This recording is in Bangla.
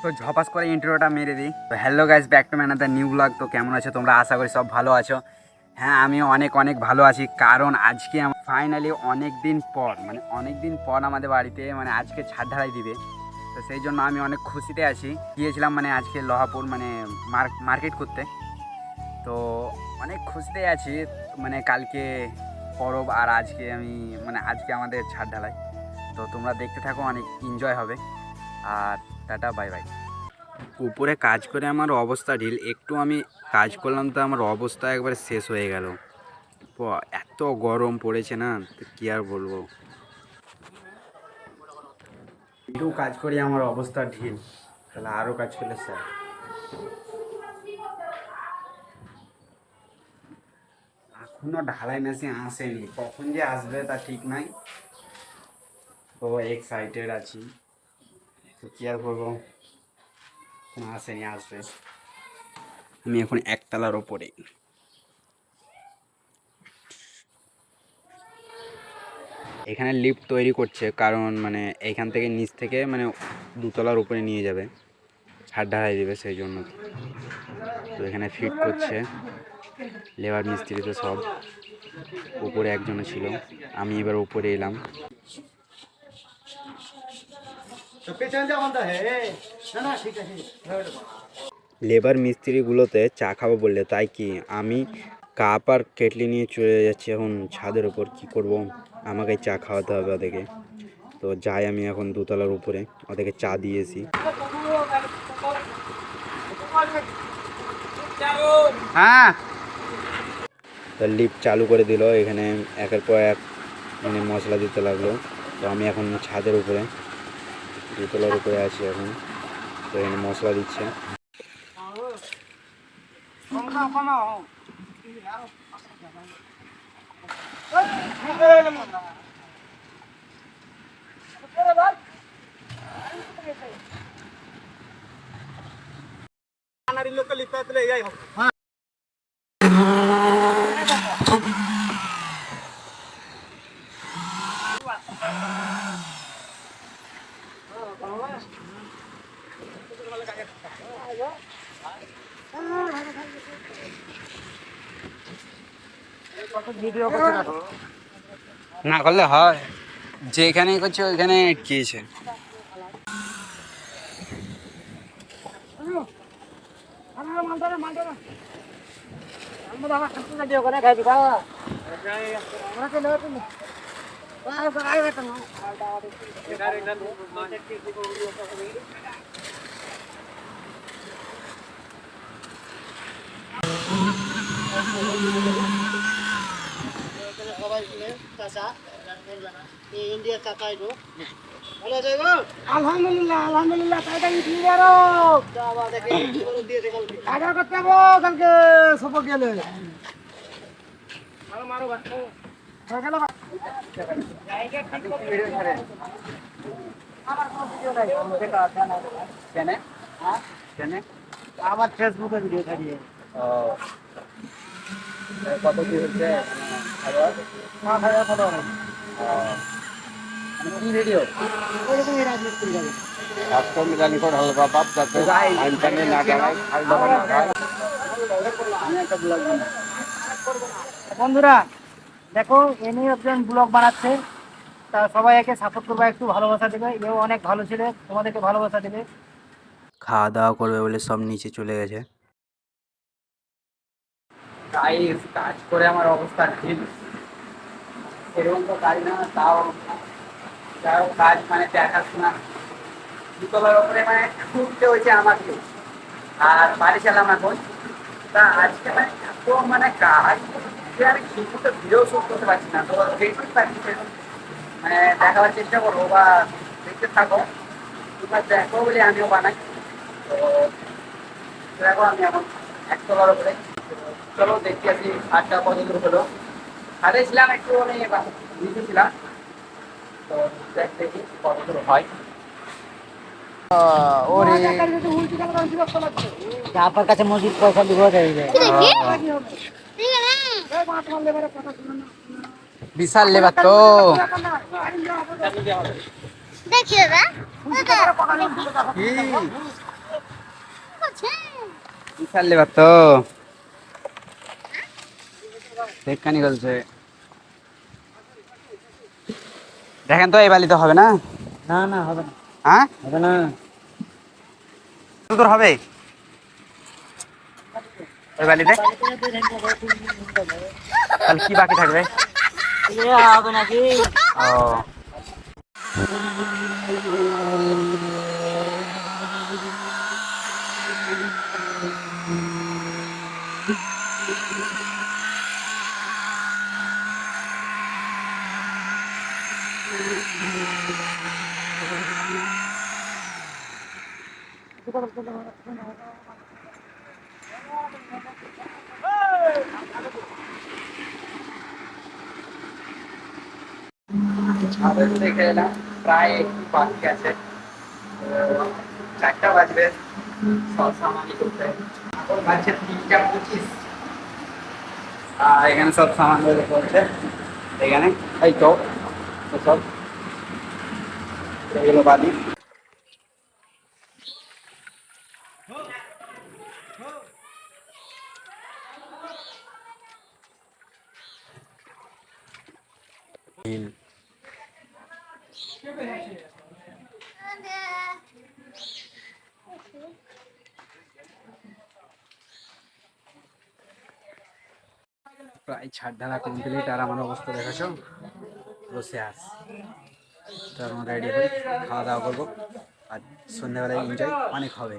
তো ঝপাস করে ইন্ট্রোটা মেরে দিই। তো hello guys, back to another new blog. তো কেমন আছো তোমরা? আশা করি সব ভালো আছো। হ্যাঁ, আমিও অনেক অনেক ভালো আছি, কারণ আজকে ফাইনালি অনেক দিন পর আমাদের বাড়িতে আজকে ছাদ ঢালাই দিবে। তো সেই জন্য আমি অনেক খুশিতে আছি। গিয়েছিলাম আজকে লোহাপুর মার্কেট করতে। তো অনেক খুশিতে আছি। কালকে পরব আর আজকে আমি আজকে আমাদের ছাদ ঢালাই। তো তোমরা দেখতে থাকো, অনেক এনজয় হবে। আর টাটা, বাই বাই। উপরে কাজ করে আমার অবস্থা ঢিল। একটু আমি কাজ করলাম তো আমার অবস্থা একবারে শেষ হয়ে গেল। এত গরম পড়েছে না, তো কী আর বলবো। একটু কাজ করি আমার অবস্থা ঢিল, তাহলে আরও কাজ করলে স্যার। এখনো ঢালাই মেশিন আসেনি, কখন যে আসবে তা ঠিক নাই। তো এক্সাইটেড আছি, তো কী আর করবো, আসেনি, আসবে। আমি এখন একতলার ওপরে। এখানে লিফট তৈরি করছে, কারণ এইখান থেকে নিচ থেকে দুতলার উপরে নিয়ে যাবে, ছাদ ঢালাই দেবে, সেই জন্য। তো এখানে ফিট করছে লেবার মিস্ত্রি, তো সব উপরে একজনে ছিল, আমি এবার উপরে এলাম। লেবার মিস্ত্রিগুলোতে চা খাবো বললে, তাই কি আমি কাপ আর কেটলি নিয়ে চলে যাচ্ছি এখন ছাদের উপর। কি করব, আমাকে চা খাওয়াতে হবে ওদেরকে। তো যাই আমি এখন দুতলার উপরে, ওদেরকে চা দিয়েছি। হ্যাঁ, তো লিফট চালু করে দিল। এখানে একের পর এক মশলা দিতে লাগলো। তো আমি এখন ছাদের উপরে, দুতলার উপরে আছি এখন। তো এখানে মশলা দিচ্ছে। না করলে হয়, যেখানে করছে ওইখানে আটকিয়েছে। আলহামদুলিল্লাহ আলহামদুলিল্লাহ, তাড়াতাড়ি দিয়ে আরো টাকা করতে যাবো কালকে সবক গেলে। আমার ফেসবুকে ভিডিও ছাড়িয়ে কত কি হচ্ছে? কি ভিডিও? বন্ধুরা দেখো, এমনি একজন ব্লগ বানাচ্ছে, তা সবাই একে সাপোর্ট করবে, একটু ভালোবাসা দেবে। এও অনেক ভালো ছেলে, তোমাদেরকে ভালোবাসা দেবে। খাওয়া দাওয়া করবে বলে সব নিচে চলে গেছে। কাজ করে আমার অবস্থা ঠিক সেরকম তো কাজ না, তাও যাও কাজ দেখাশোনা। দুতলার ওপরে উঠতে হয়েছে আমাকে, আর বাড়ি চালাম এখন। তা আজকে এত কাজ যে আমি ঠিক মতো ভিডিও শুট করতে পারছি না। তো দেখতেই পাচ্ছি, দেখাবার চেষ্টা করবো বা দেখতে থাকো, তোমরা দেখো বলে আমিও বানাই। তো দেখো আমি এখন একতলার উপরে। চলো দেখতে আসি আটটা কতদূর হলো। ছাদে ছিলাম, একটু আমি নিচে ছিলাম। তো দেখি কতদূর হয়। আপনার কাছে মজুদ পয়সা দিব। বিশাল লেবার তো, देखिए ना কি বিশাল লেবার তো, দেখখানি বলছে। দেখেন তো এই বালিতে হবে না? না না হবে না, হ্যাঁ হবে না। কত দূর হবে ওই বালিতে? তাহলে কি বাকি থাকবে? হবে নাকি? ও আমাদের দেখে এলাম প্রায় একটু বাকি আছে, 4টা বাজবে সব সামানি করতে। এখন বাজছে 3টা 25, আর এখানে সব সামান গুলো চলছে। এখানে এই তো সব এগুলো বালি। প্রায় ছাদ ঢালা কমপ্লিট, আর আমার অবস্থা দেখাছো, বসে আস। তো আমরা রেডি হই, খাওয়া দাওয়া করবো, আর সন্ধ্যাবেলায় এনজয় অনেক হবে।